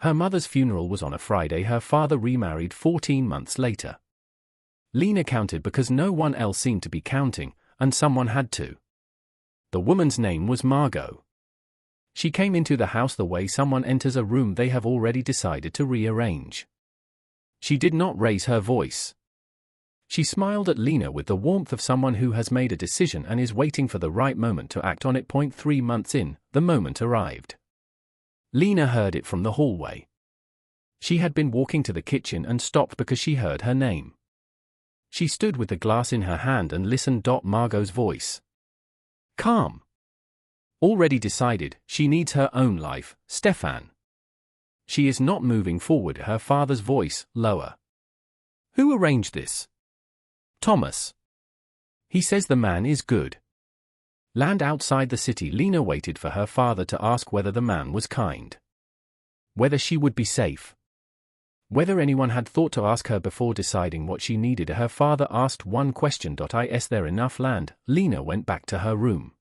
Her mother's funeral was on a Friday. Her father remarried 14 months later. Lena counted because no one else seemed to be counting, and someone had to. The woman's name was Margot. She came into the house the way someone enters a room they have already decided to rearrange. She did not raise her voice. She smiled at Lena with the warmth of someone who has made a decision and is waiting for the right moment to act on it. 3 months in, the moment arrived. Lena heard it from the hallway. She had been walking to the kitchen and stopped because she heard her name. She stood with the glass in her hand and listened. Margot's voice. Calm. Already decided, she needs her own life, Stefan. She is not moving forward. Her father's voice, lower. Who arranged this? Thomas. He says the man is good. Land outside the city. Lena waited for her father to ask whether the man was kind. Whether she would be safe. Whether anyone had thought to ask her before deciding what she needed. Her father asked one question. Is there enough land? Lena went back to her room.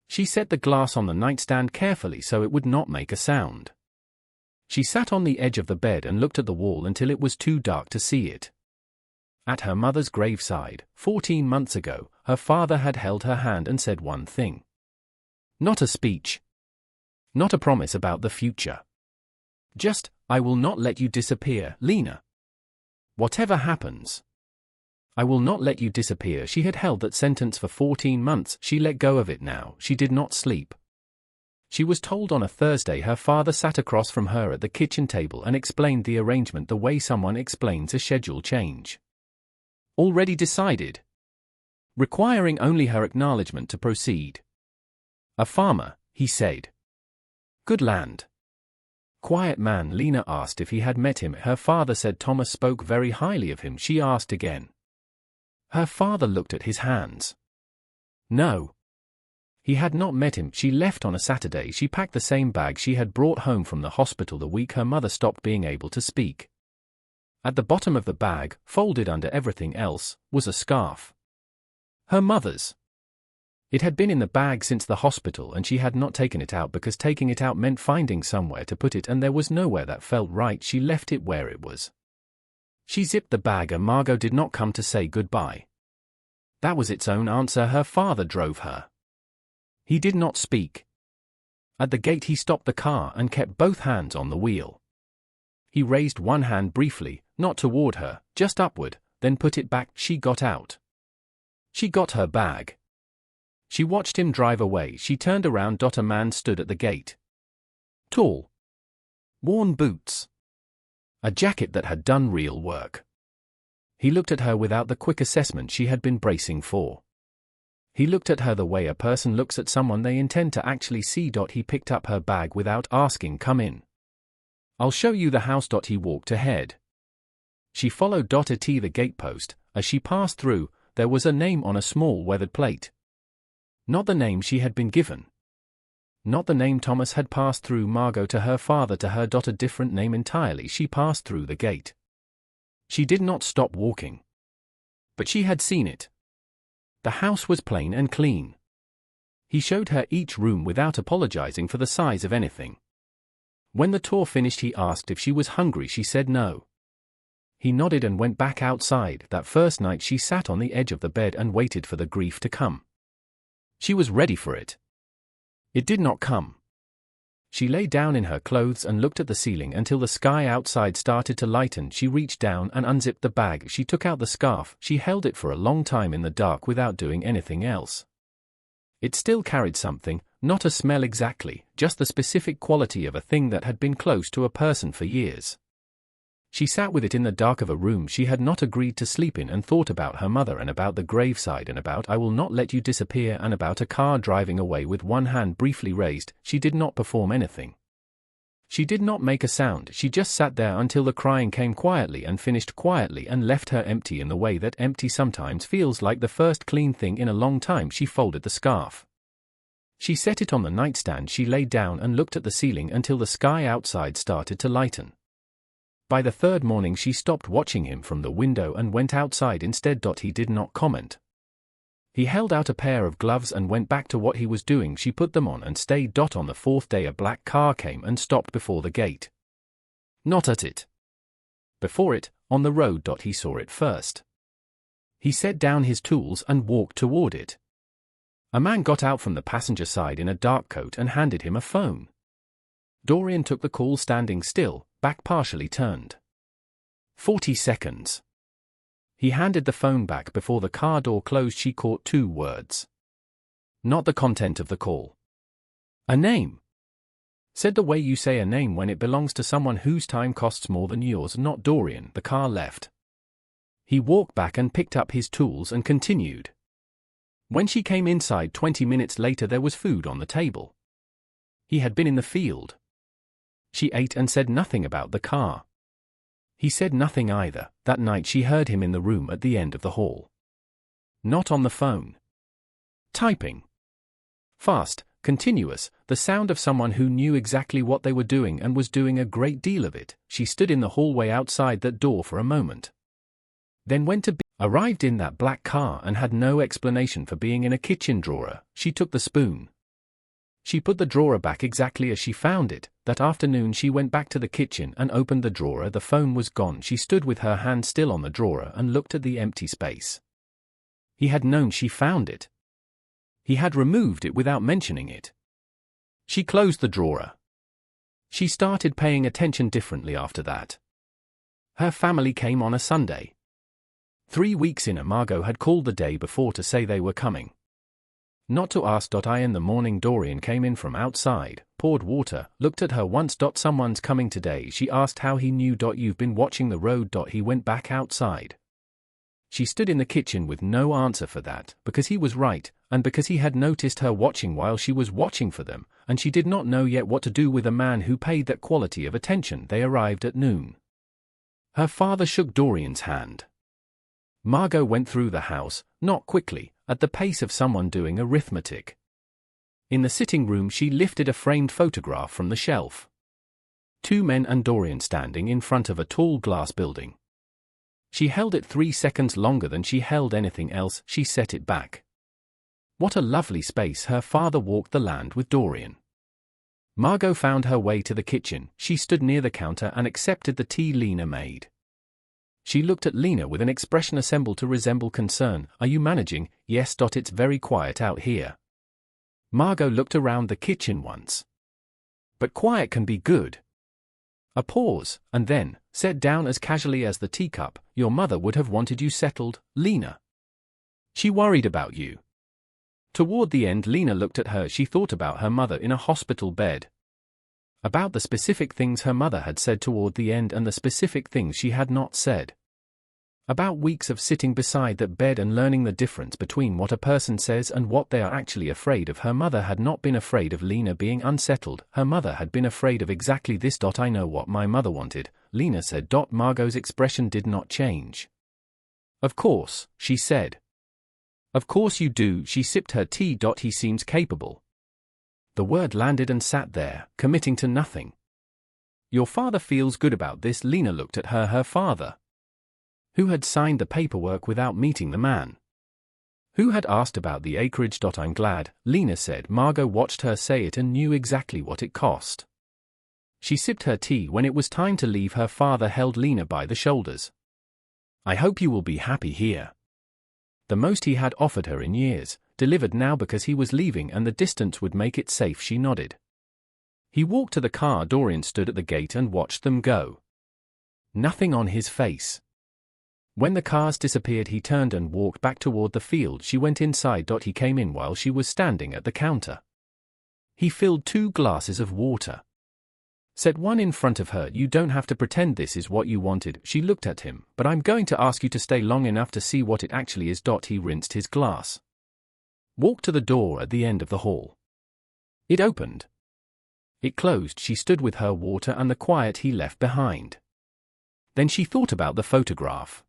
She set the glass on the nightstand carefully so it would not make a sound. She sat on the edge of the bed and looked at the wall until it was too dark to see it. At her mother's graveside, 14 months ago, her father had held her hand and said one thing. Not a speech. Not a promise about the future. Just, I will not let you disappear, Lena. Whatever happens. I will not let you disappear. She had held that sentence for 14 months. She let go of it now. She did not sleep. She was told on a Thursday. Her father sat across from her at the kitchen table and explained the arrangement the way someone explains a schedule change. Already decided. Requiring only her acknowledgement to proceed. A farmer, he said. Good land. Quiet man. Lena asked if he had met him. Her father said Thomas spoke very highly of him. She asked again. Her father looked at his hands. No. He had not met him. She left on a Saturday. She packed the same bag she had brought home from the hospital the week her mother stopped being able to speak. At the bottom of the bag, folded under everything else, was a scarf. Her mother's. It had been in the bag since the hospital and she had not taken it out because taking it out meant finding somewhere to put it and there was nowhere that felt right. She left it where it was. She zipped the bag and Margot did not come to say goodbye. That was its own answer. Her father drove her. He did not speak. At the gate he stopped the car and kept both hands on the wheel. He raised one hand briefly, not toward her, just upward, then put it back. She got out. She got her bag. She watched him drive away. She turned around. A man stood at the gate. Tall. Worn boots. A jacket that had done real work. He looked at her without the quick assessment she had been bracing for. He looked at her the way a person looks at someone they intend to actually see. He picked up her bag without asking. Come in. I'll show you the house. He walked ahead. She followed. At the gatepost, as she passed through, there was a name on a small weathered plate. Not the name she had been given. Not the name Thomas had passed through. Margot to her father to her. A different name entirely. She passed through the gate. She did not stop walking. But she had seen it. The house was plain and clean. He showed her each room without apologizing for the size of anything. When the tour finished he asked if she was hungry. She said no. He nodded and went back outside. That first night she sat on the edge of the bed and waited for the grief to come. She was ready for it. It did not come. She lay down in her clothes and looked at the ceiling until the sky outside started to lighten. She reached down and unzipped the bag. She took out the scarf. She held it for a long time in the dark without doing anything else. It still carried something, not a smell exactly, just the specific quality of a thing that had been close to a person for years. She sat with it in the dark of a room she had not agreed to sleep in and thought about her mother and about the graveside and about I will not let you disappear and about a car driving away with one hand briefly raised. She did not perform anything. She did not make a sound. She just sat there until the crying came quietly and finished quietly and left her empty in the way that empty sometimes feels like the first clean thing in a long time. She folded the scarf. She set it on the nightstand. She lay down and looked at the ceiling until the sky outside started to lighten. By the third morning she stopped watching him from the window and went outside instead. He did not comment. He held out a pair of gloves and went back to what he was doing. She put them on and stayed. On the fourth day a black car came and stopped before the gate. Not at it. Before it, on the road. He saw it first. He set down his tools and walked toward it. A man got out from the passenger side in a dark coat and handed him a phone. Dorian took the call standing still, back partially turned. 40 seconds. He handed the phone back before the car door closed. She caught 2 words. Not the content of the call. A name. Said the way you say a name when it belongs to someone whose time costs more than yours. Not Dorian. The car left. He walked back and picked up his tools and continued. When she came inside 20 minutes later, there was food on the table. He had been in the field. She ate and said nothing about the car. He said nothing either. That night she heard him in the room at the end of the hall. Not on the phone. Typing. Fast, continuous, the sound of someone who knew exactly what they were doing and was doing a great deal of it. She stood in the hallway outside that door for a moment. Then went to arrived in that black car and had no explanation for being in a kitchen drawer. She took the spoon. She put the drawer back exactly as she found it. That afternoon she went back to the kitchen and opened the drawer. The phone was gone. She stood with her hand still on the drawer and looked at the empty space. He had known she found it. He had removed it without mentioning it. She closed the drawer. She started paying attention differently after that. Her family came on a Sunday. 3 weeks in, Margot had called the day before to say they were coming. Not to ask. In the morning Dorian came in from outside, poured water, looked at her once. Someone's coming today. She asked how he knew. You've been watching the road. He went back outside. She stood in the kitchen with no answer for that, because he was right, and because he had noticed her watching while she was watching for them, and she did not know yet what to do with a man who paid that quality of attention. They arrived at noon. Her father shook Dorian's hand. Margot went through the house, not quickly, at the pace of someone doing arithmetic. In the sitting room she lifted a framed photograph from the shelf. 2 men and Dorian standing in front of a tall glass building. She held it 3 seconds longer than she held anything else. She set it back. What a lovely space. Her father walked the land with Dorian. Margot found her way to the kitchen. She stood near the counter and accepted the tea Lena made. She looked at Lena with an expression assembled to resemble concern. Are you managing? Yes. It's very quiet out here. Margot looked around the kitchen once. But quiet can be good. A pause, and then, set down as casually as the teacup, your mother would have wanted you settled, Lena. She worried about you. Toward the end Lena looked at her. She thought about her mother in a hospital bed. About the specific things her mother had said toward the end and the specific things she had not said. About weeks of sitting beside that bed and learning the difference between what a person says and what they are actually afraid of. Her mother had not been afraid of Lena being unsettled. Her mother had been afraid of exactly this. I know what my mother wanted, Lena said. Margot's expression did not change. Of course, she said. Of course you do. She sipped her tea. He seems capable. The word landed and sat there, committing to nothing. Your father feels good about this. Lena looked at her father. Who had signed the paperwork without meeting the man? Who had asked about the acreage? I'm glad, Lena said. Margot watched her say it and knew exactly what it cost. She sipped her tea. When it was time to leave, her father held Lena by the shoulders. I hope you will be happy here. The most he had offered her in years, delivered now because he was leaving and the distance would make it safe. She nodded. He walked to the car. Dorian stood at the gate and watched them go. Nothing on his face. When the cars disappeared he turned and walked back toward the field. She went inside. He came in while she was standing at the counter. He filled 2 glasses of water. Set one in front of her. You don't have to pretend this is what you wanted. She looked at him. But I'm going to ask you to stay long enough to see what it actually is. He rinsed his glass. Walked to the door at the end of the hall. It opened. It closed. She stood with her water and the quiet he left behind. Then she thought about the photograph.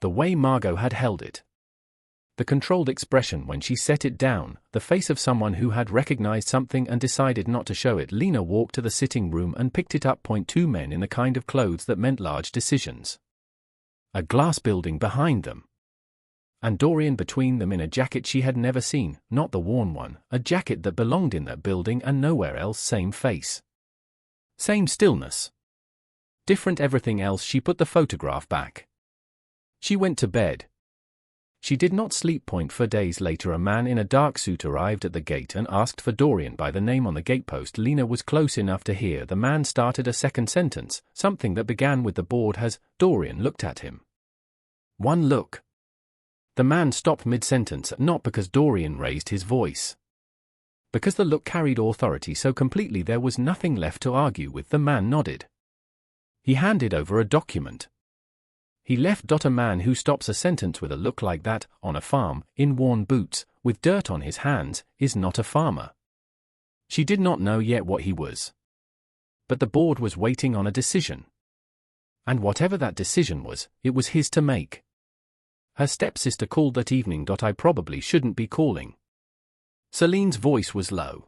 The way Margot had held it. The controlled expression when she set it down, the face of someone who had recognized something and decided not to show it. Lena walked to the sitting room and picked it up. 2 men in the kind of clothes that meant large decisions. A glass building behind them. And Dorian between them in a jacket she had never seen, not the worn one, a jacket that belonged in that building and nowhere else. Same face. Same stillness. Different everything else. She put the photograph back. She went to bed. She did not sleep. For days later, a man in a dark suit arrived at the gate and asked for Dorian by the name on the gatepost. Lena was close enough to hear the man started a second sentence, something that began with the board has. Dorian looked at him. One look. The man stopped mid-sentence, not because Dorian raised his voice. Because the look carried authority so completely there was nothing left to argue with. The man nodded. He handed over a document. He left. A man who stops a sentence with a look like that, on a farm, in worn boots, with dirt on his hands, is not a farmer. She did not know yet what he was. But the board was waiting on a decision. And whatever that decision was, it was his to make. Her stepsister called that evening. I probably shouldn't be calling. Celine's voice was low.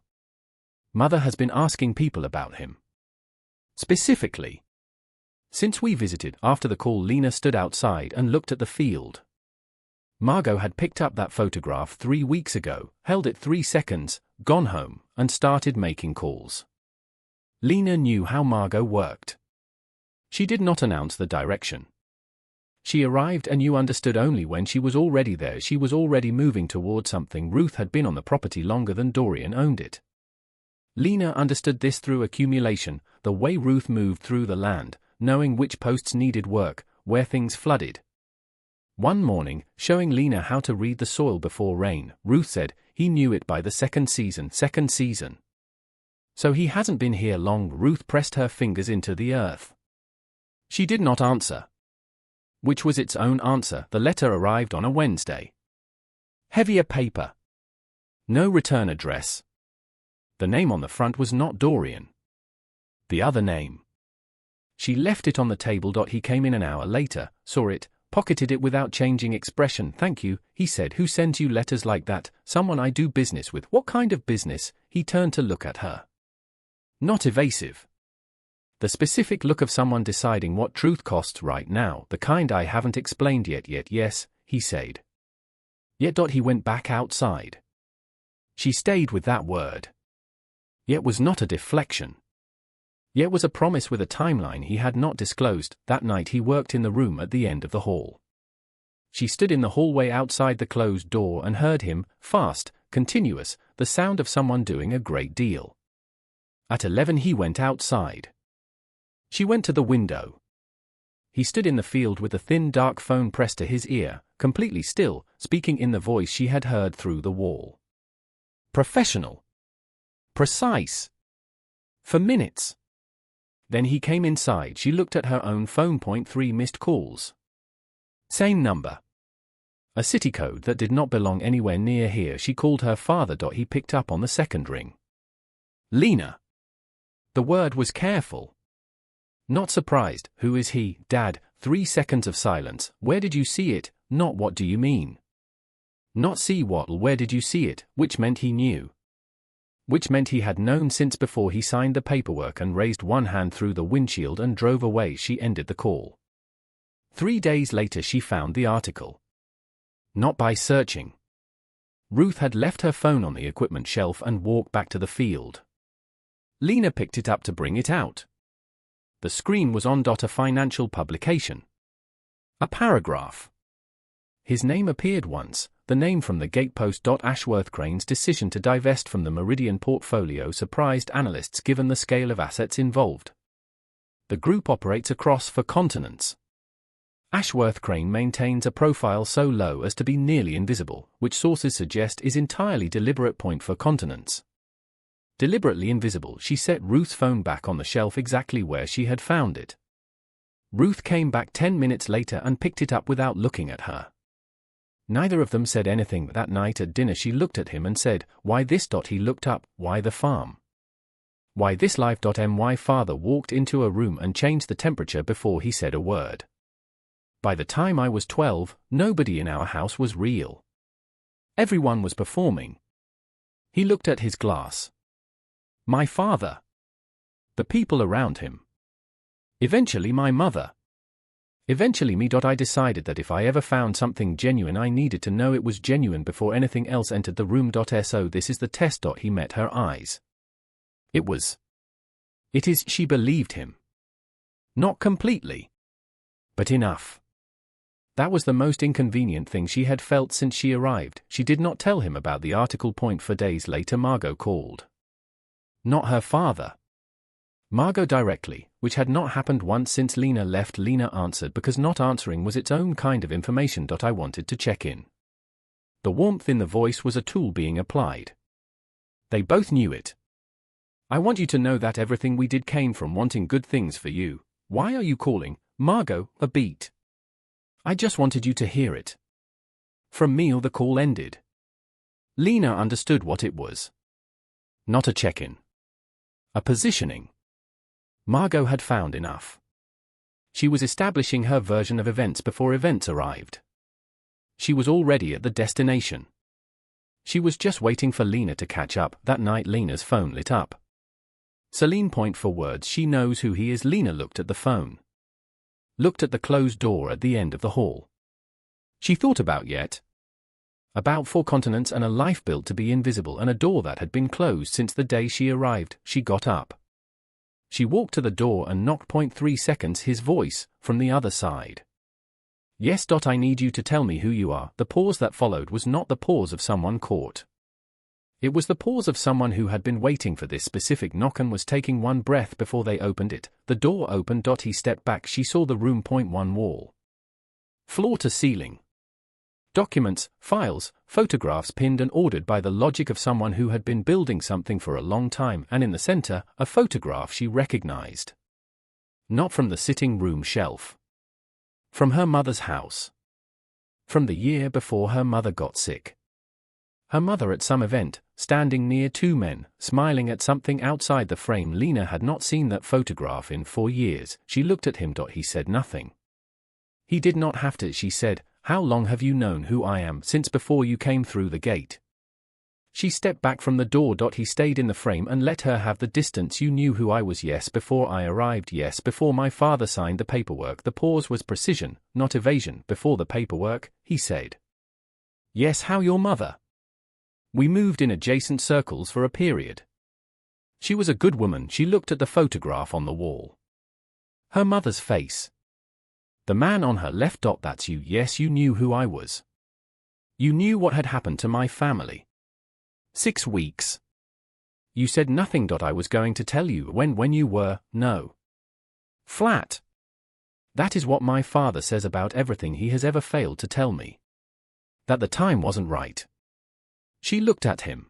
Mother has been asking people about him. Specifically. Since we visited. After the call, Lena stood outside and looked at the field. Margot had picked up that photograph 3 weeks ago, held it 3 seconds, gone home, and started making calls. Lena knew how Margot worked. She did not announce the direction. She arrived and you understood only when she was already there. She was already moving toward something. Ruth had been on the property longer than Dorian owned it. Lena understood this through accumulation, the way Ruth moved through the land, knowing which posts needed work, where things flooded. One morning, showing Lena how to read the soil before rain, Ruth said, he knew it by the second season. So he hasn't been here long. Ruth pressed her fingers into the earth. She did not answer. Which was its own answer. The letter arrived on a Wednesday. Heavier paper. No return address. The name on the front was not Dorian. The other name. She left it on the table. He came in an hour later, saw it, pocketed it without changing expression. Thank you, he said. Who sends you letters like that? Someone I do business with. What kind of business? He turned to look at her. Not evasive. The specific look of someone deciding what truth costs right now, the kind I haven't explained yet. Yes, he said. Yet. He went back outside. She stayed with that word. Yet was not a deflection. Yet was a promise with a timeline he had not disclosed. That night he worked in the room at the end of the hall. She stood in the hallway outside the closed door and heard him, fast, continuous, the sound of someone doing a great deal. At 11 he went outside. She went to the window. He stood in the field with the thin dark phone pressed to his ear, completely still, speaking in the voice she had heard through the wall. Professional. Precise. For minutes. Then he came inside. She looked at her own phone. 3 missed calls. Same number. A city code that did not belong anywhere near here. She called her father. He picked up on the second ring. Lena. The word was careful. Not surprised. Who is he, Dad? 3 seconds of silence. Where did you see it? Not what do you mean? Not see what, where did you see it? Which meant he knew. Which meant he had known since before he signed the paperwork and raised one hand through the windshield and drove away. She ended the call. 3 days later she found the article. Not by searching. Ruth had left her phone on the equipment shelf and walked back to the field. Lena picked it up to bring it out. The screen was on. A financial publication. A paragraph. His name appeared once, the name from the gatepost. Ashworth Crane's decision to divest from the Meridian portfolio surprised analysts given the scale of assets involved. The group operates across 4 continents. Ashworth Crane maintains a profile so low as to be nearly invisible, which sources suggest is entirely deliberate. 4 continents. Deliberately invisible. She set Ruth's phone back on the shelf exactly where she had found it. Ruth came back 10 minutes later and picked it up without looking at her. Neither of them said anything. That night at dinner she looked at him and said, "Why this?" He looked up, "Why the farm? Why this life?" My father walked into a room and changed the temperature before he said a word. By the time I was 12, nobody in our house was real. Everyone was performing. He looked at his glass. My father. The people around him. Eventually my mother. Eventually me. I decided that if I ever found something genuine I needed to know it was genuine before anything else entered the room. So this is the test. He met her eyes. It is. She believed him. Not completely. But enough. That was the most inconvenient thing she had felt since she arrived. She did not tell him about the article. For days later Margot called. Not her father. Margot directly, which had not happened once since Lena left. Lena answered because not answering was its own kind of information. I wanted to check in. The warmth in the voice was a tool being applied. They both knew it. I want you to know that everything we did came from wanting good things for you. Why are you calling, Margot, a beat? I just wanted you to hear it. From me the call ended. Lena understood what it was. Not a check-in. A positioning. Margot had found enough. She was establishing her version of events before events arrived. She was already at the destination. She was just waiting for Lena to catch up. That night Lena's phone lit up. Celine point for words. She knows who he is. Lena looked at the phone. Looked at the closed door at the end of the hall. She thought about 4 continents and a life built to be invisible and a door that had been closed since the day she arrived. She got up. She walked to the door and knocked. 3 seconds his voice, from the other side. Yes. I need you to tell me who you are. The pause that followed was not the pause of someone caught. It was the pause of someone who had been waiting for this specific knock and was taking one breath before they opened it. The door opened. He stepped back. She saw the room. 1 wall. Floor to ceiling. Documents, files, photographs pinned and ordered by the logic of someone who had been building something for a long time, and in the center, a photograph she recognized. Not from the sitting room shelf. From her mother's house. From the year before her mother got sick. Her mother at some event, standing near 2 men, smiling at something outside the frame. Lena had not seen that photograph in 4 years. She looked at him. He said nothing. He did not have to. She said, "How long have you known who I am?" "Since before you came through the gate." She stepped back from the door. He stayed in the frame and let her have the distance. "You knew who I was." "Yes, before I arrived." "Yes, before my father signed the paperwork." The pause was precision, not evasion. "Before the paperwork," he said. "Yes." "How your mother?" "We moved in adjacent circles for a period. She was a good woman." She looked at the photograph on the wall. Her mother's face. "The man on her left." "That's you." "Yes, you knew who I was. You knew what had happened to my family. 6 weeks. You said nothing. I was going to tell you when you were, no. Flat. That is what my father says about everything. He has ever failed to tell me. That the time wasn't right." She looked at him.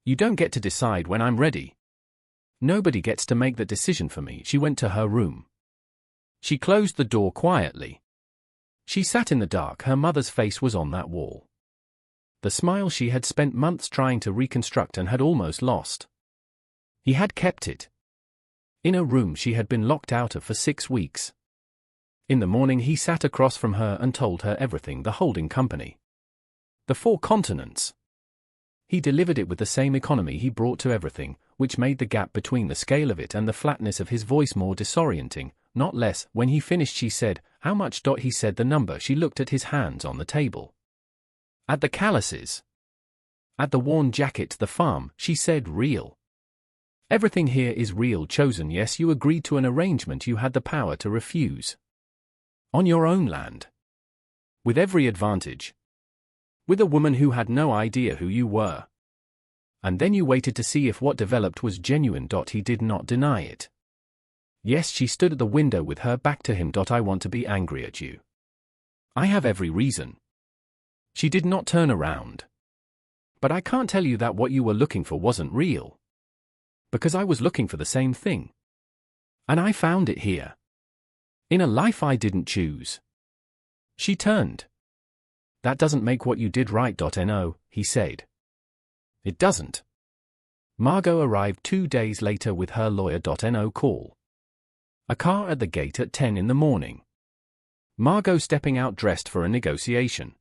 "You don't get to decide when I'm ready. Nobody gets to make that decision for me." She went to her room. She closed the door quietly. She sat in the dark. Her mother's face was on that wall. The smile she had spent months trying to reconstruct and had almost lost. He had kept it. In a room she had been locked out of for 6 weeks. In the morning he sat across from her and told her everything. The holding company. The 4 continents. He delivered it with the same economy he brought to everything, which made the gap between the scale of it and the flatness of his voice more disorienting, not less. When he finished she said, "How much?" He said the number. She looked at his hands on the table. At the calluses. At the worn jacket. "The farm," she said. "Real. Everything here is real." "Chosen." "Yes, you agreed to an arrangement you had the power to refuse. On your own land. With every advantage. With a woman who had no idea who you were. And then you waited to see if what developed was genuine." He did not deny it. "Yes." She stood at the window with her back to him. "I want to be angry at you. I have every reason." She did not turn around. "But I can't tell you that what you were looking for wasn't real. Because I was looking for the same thing. And I found it here. In a life I didn't choose." She turned. "That doesn't make what you did right." "No," he said. "It doesn't." Margot arrived 2 days later with her lawyer. No call. A car at the gate at 10 in the morning. Margot stepping out dressed for a negotiation.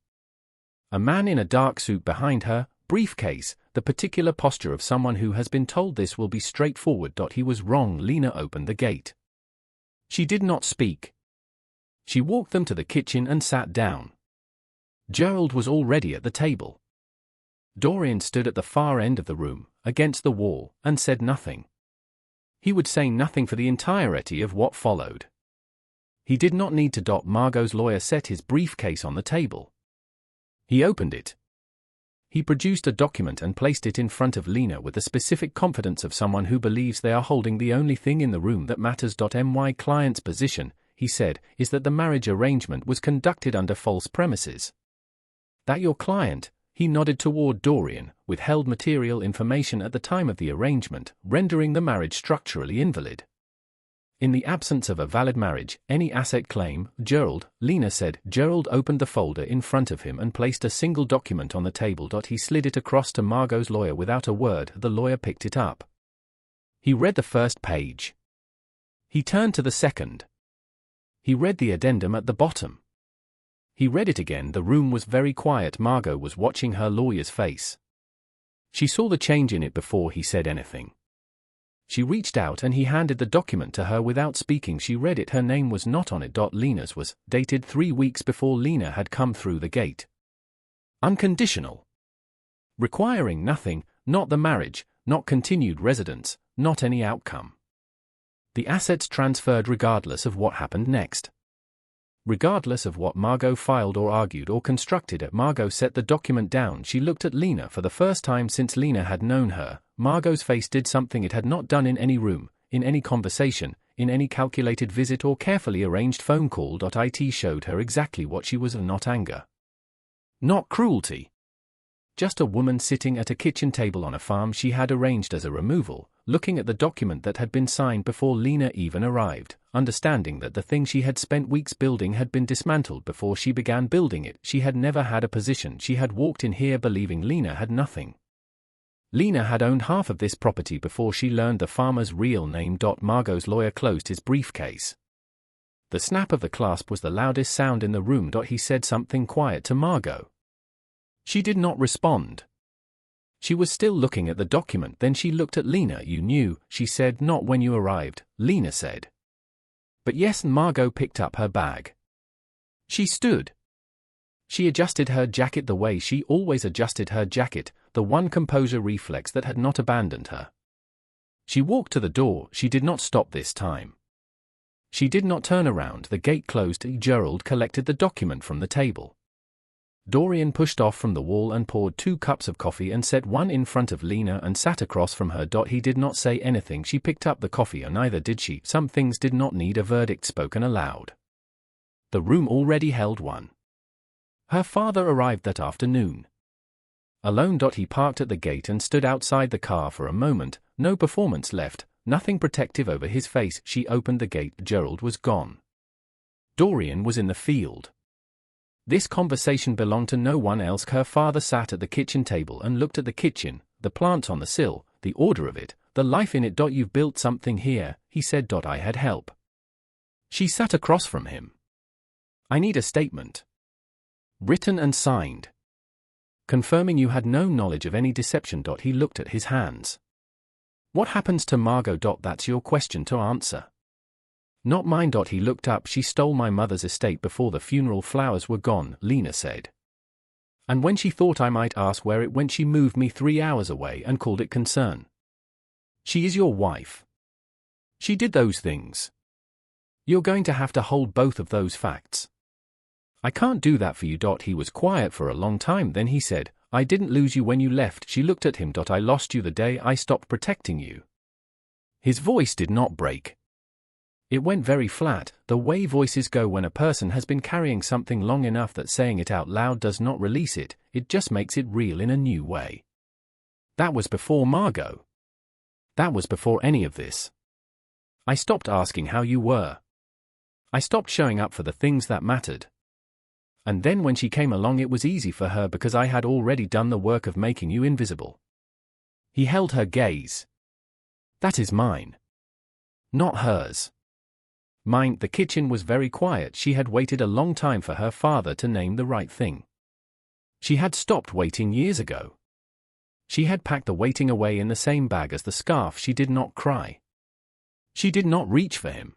A man in a dark suit behind her, briefcase, the particular posture of someone who has been told this will be straightforward. He was wrong. Lena opened the gate. She did not speak. She walked them to the kitchen and sat down. Gerald was already at the table. Dorian stood at the far end of the room, against the wall, and said nothing. He would say nothing for the entirety of what followed. He did not need to. Margot's lawyer set his briefcase on the table. He opened it. He produced a document and placed it in front of Lena with the specific confidence of someone who believes they are holding the only thing in the room that matters. My client's position, he said, is that the marriage arrangement was conducted under false premises. That your client, he nodded toward Dorian, withheld material information at the time of the arrangement, rendering the marriage structurally invalid. In the absence of a valid marriage, any asset claim, Gerald, Lena said. Gerald opened the folder in front of him and placed a single document on the table. He slid it across to Margot's lawyer without a word. The lawyer picked it up. He read the first page. He turned to the second. He read the addendum at the bottom. He read it again. The room was very quiet. Margot was watching her lawyer's face. She saw the change in it before he said anything. She reached out and he handed the document to her without speaking. She read it. Her name was not on it. Lena's was, dated 3 weeks before Lena had come through the gate. Unconditional. Requiring nothing, not the marriage, not continued residence, not any outcome. The assets transferred regardless of what happened next. Regardless of what Margot filed or argued or constructed. Margot set the document down. She looked at Lena for the first time since Lena had known her. Margot's face did something it had not done in any room, in any conversation, in any calculated visit or carefully arranged phone call. It showed her exactly what she was, not anger. Not cruelty. Just a woman sitting at a kitchen table on a farm she had arranged as a removal, looking at the document that had been signed before Lena even arrived, understanding that the thing she had spent weeks building had been dismantled before she began building it. She had never had a position. She had walked in here believing Lena had nothing. Lena had owned half of this property before she learned the farmer's real name. Margot's lawyer closed his briefcase. The snap of the clasp was the loudest sound in the room. He said something quiet to Margot. She did not respond. She was still looking at the document. Then she looked at Lena. You knew, she said. Not when you arrived, Lena said. But yes. Margot picked up her bag. She stood. She adjusted her jacket the way she always adjusted her jacket, the one composure reflex that had not abandoned her. She walked to the door. She did not stop this time. She did not turn around. The gate closed. Gerald collected the document from the table. Dorian pushed off from the wall and poured 2 cups of coffee and set one in front of Lena and sat across from her. He did not say anything. She picked up the coffee, and neither did she. Some things did not need a verdict spoken aloud. The room already held one. Her father arrived that afternoon. Alone. He parked at the gate and stood outside the car for a moment, no performance left, nothing protective over his face. She opened the gate. Gerald was gone. Dorian was in the field. This conversation belonged to no one else. Her father sat at the kitchen table and looked at the kitchen, the plants on the sill, the order of it, the life in it. You've built something here, he said. I had help. She sat across from him. I need a statement. Written and signed. Confirming you had no knowledge of any deception. He looked at his hands. What happens to Margot? That's your question to answer. Not mine. He looked up. She stole my mother's estate before the funeral flowers were gone, Lena said. And when she thought I might ask where it went, she moved me 3 hours away and called it concern. She is your wife. She did those things. You're going to have to hold both of those facts. I can't do that for you. He was quiet for a long time. Then he said, I didn't lose you when you left. She looked at him. I lost you the day I stopped protecting you. His voice did not break. It went very flat, the way voices go when a person has been carrying something long enough that saying it out loud does not release it, it just makes it real in a new way. That was before Margot. That was before any of this. I stopped asking how you were. I stopped showing up for the things that mattered. And then when she came along, it was easy for her because I had already done the work of making you invisible. He held her gaze. That is mine. Not hers. Mine. The kitchen was very quiet. She had waited a long time for her father to name the right thing. She had stopped waiting years ago. She had packed the waiting away in the same bag as the scarf. She did not cry. She did not reach for him.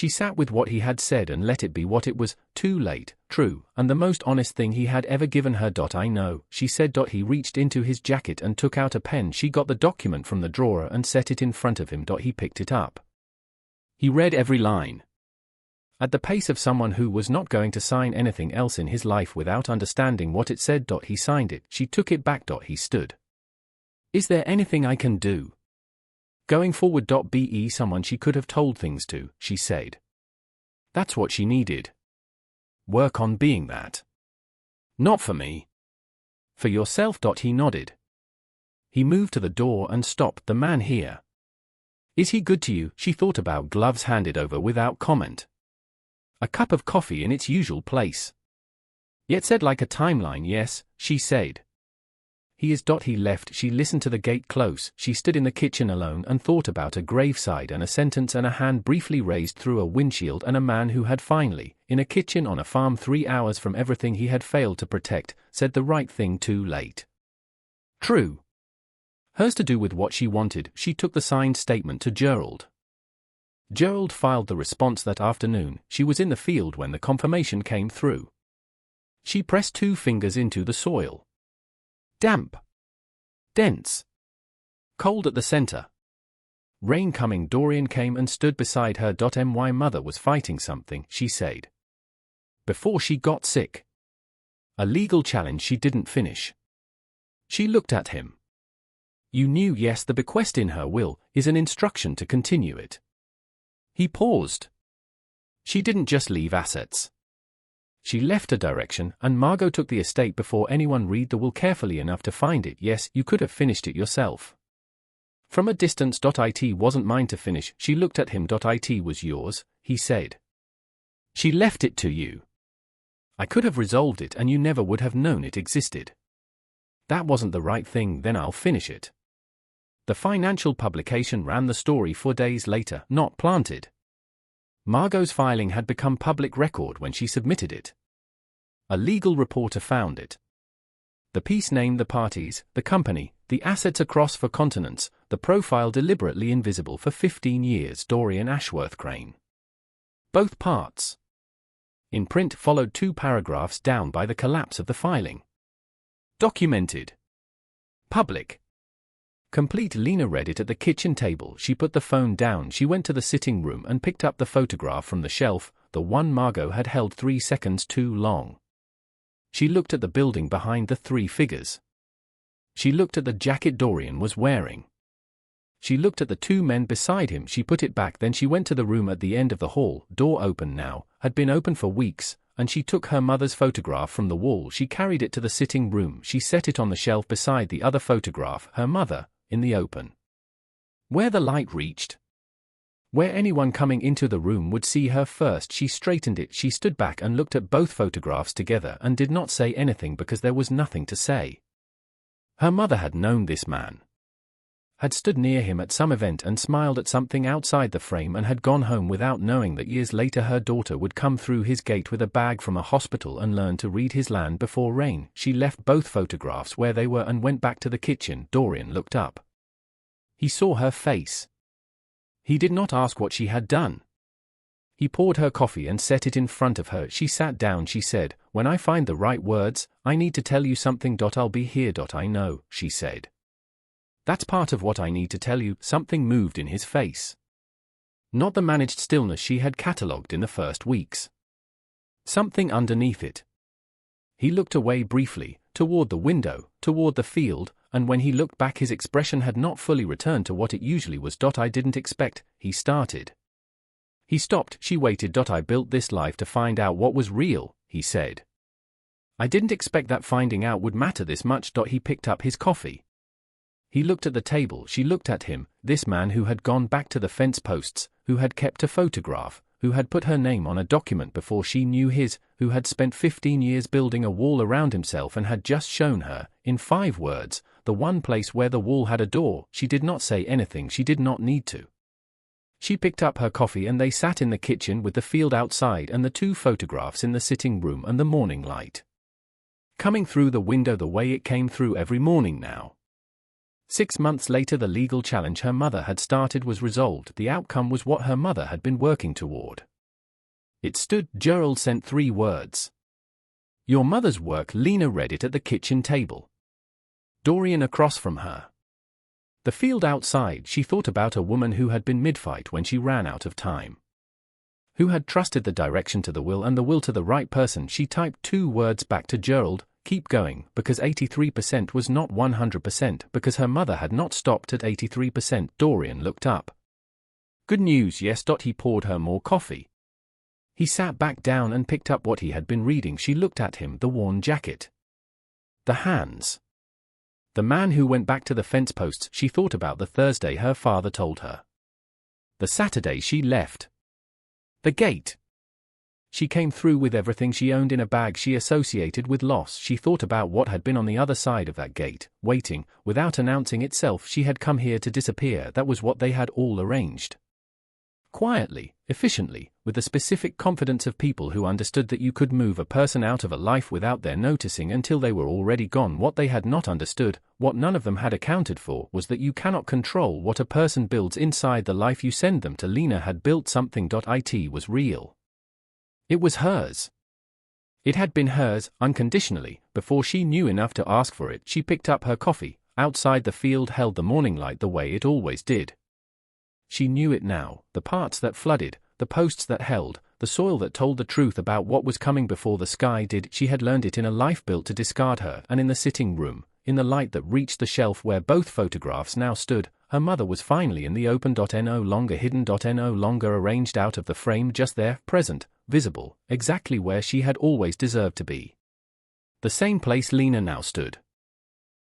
She sat with what he had said and let it be what it was, too late, true, and the most honest thing he had ever given her. I know, she said. He reached into his jacket and took out a pen. She got the document from the drawer and set it in front of him. He picked it up. He read every line. At the pace of someone who was not going to sign anything else in his life without understanding what it said. He signed it. She took it back. He stood. Is there anything I can do? Going forward. Be someone she could have told things to, she said. That's what she needed. Work on being that. Not for me. For yourself. He nodded. He moved to the door and stopped. The man here. Is he good to you? She thought about gloves handed over without comment. A cup of coffee in its usual place. Yet said like a timeline. Yes, she said. He is. He left. She listened to the gate close. She stood in the kitchen alone and thought about a graveside and a sentence and a hand briefly raised through a windshield and a man who had finally, in a kitchen on a farm 3 hours from everything he had failed to protect, said the right thing too late. True. Hers to do with what she wanted. She took the signed statement to Gerald. Gerald filed the response that afternoon. She was in the field when the confirmation came through. She pressed 2 fingers into the soil. Damp. Dense. Cold at the center. Rain coming. Dorian came and stood beside her. My mother was fighting something, she said. Before she got sick. A legal challenge she didn't finish. She looked at him. You knew? Yes, the bequest in her will is an instruction to continue it. He paused. She didn't just leave assets. She left a direction, and Margot took the estate before anyone read the will carefully enough to find it. Yes, you could have finished it yourself. From a distance. It wasn't mine to finish. She looked at him. It was yours, he said. She left it to you. I could have resolved it and you never would have known it existed. That wasn't the right thing. Then I'll finish it. The financial publication ran the story 4 days later, not planted. Margot's filing had become public record when she submitted it. A legal reporter found it. The piece named the parties, the company, the assets across 4 continents, the profile deliberately invisible for 15 years. Dorian Ashworth Crane. Both parts. In print followed 2 paragraphs down by the collapse of the filing. Documented. Public. Complete. Lena read it at the kitchen table. She put the phone down. She went to the sitting room and picked up the photograph from the shelf, the one Margot had held 3 seconds too long. She looked at the building behind the 3 figures. She looked at the jacket Dorian was wearing. She looked at the 2 men beside him. She put it back. Then she went to the room at the end of the hall, door open now, had been open for weeks, and she took her mother's photograph from the wall. She carried it to the sitting room. She set it on the shelf beside the other photograph, her mother, in the open. Where the light reached. Where anyone coming into the room would see her first. She straightened it. She stood back and looked at both photographs together and did not say anything because there was nothing to say. Her mother had known this man. Had stood near him at some event and smiled at something outside the frame and had gone home without knowing that years later her daughter would come through his gate with a bag from a hospital and learn to read his land before rain. She left both photographs where they were and went back to the kitchen. Dorian looked up. He saw her face. He did not ask what she had done. He poured her coffee and set it in front of her. She sat down. She said, "When I find the right words, I need to tell you something. I'll be here. I know," she said. "That's part of what I need to tell you." Something moved in his face. Not the managed stillness she had catalogued in the first weeks. Something underneath it. He looked away briefly, toward the window, toward the field, and when he looked back his expression had not fully returned to what it usually was. "I didn't expect," he started. He stopped. She waited. "I built this life to find out what was real," he said. "I didn't expect that finding out would matter this much." He picked up his coffee. He looked at the table. She looked at him, this man who had gone back to the fence posts, who had kept a photograph, who had put her name on a document before she knew his, who had spent 15 years building a wall around himself and had just shown her, in 5 words, the one place where the wall had a door. She did not say anything. She did not need to. She picked up her coffee and they sat in the kitchen with the field outside and the 2 photographs in the sitting room and the morning light coming through the window the way it came through every morning now. 6 months later the legal challenge her mother had started was resolved. The outcome was what her mother had been working toward. It stood. Gerald sent 3 words. Your mother's work. Lena read it at the kitchen table. Dorian across from her. The field outside. She thought about a woman who had been mid-fight when she ran out of time. Who had trusted the direction to the will and the will to the right person. She typed 2 words back to Gerald. Keep going, because 83% was not 100%, because her mother had not stopped at 83%. Dorian looked up. Good news, yes. He poured her more coffee. He sat back down and picked up what he had been reading. She looked at him. The worn jacket. The hands. The man who went back to the fence posts. She thought about the Thursday her father told her. The Saturday she left. The gate. She came through with everything she owned in a bag she associated with loss. She thought about what had been on the other side of that gate, waiting, without announcing itself. She had come here to disappear. That was what they had all arranged. Quietly, efficiently, with the specific confidence of people who understood that you could move a person out of a life without their noticing until they were already gone. What they had not understood, what none of them had accounted for, was that you cannot control what a person builds inside the life you send them to. Lena had built something. It was real. It was hers. It had been hers, unconditionally, before she knew enough to ask for it. She picked up her coffee. Outside the field held the morning light the way it always did. She knew it now, the parts that flooded, the posts that held, the soil that told the truth about what was coming before the sky did. She had learned it in a life built to discard her, and in the sitting room, in the light that reached the shelf where both photographs now stood, her mother was finally in the open. No longer hidden. No longer arranged out of the frame, just there, present, visible, exactly where she had always deserved to be. The same place Lena now stood.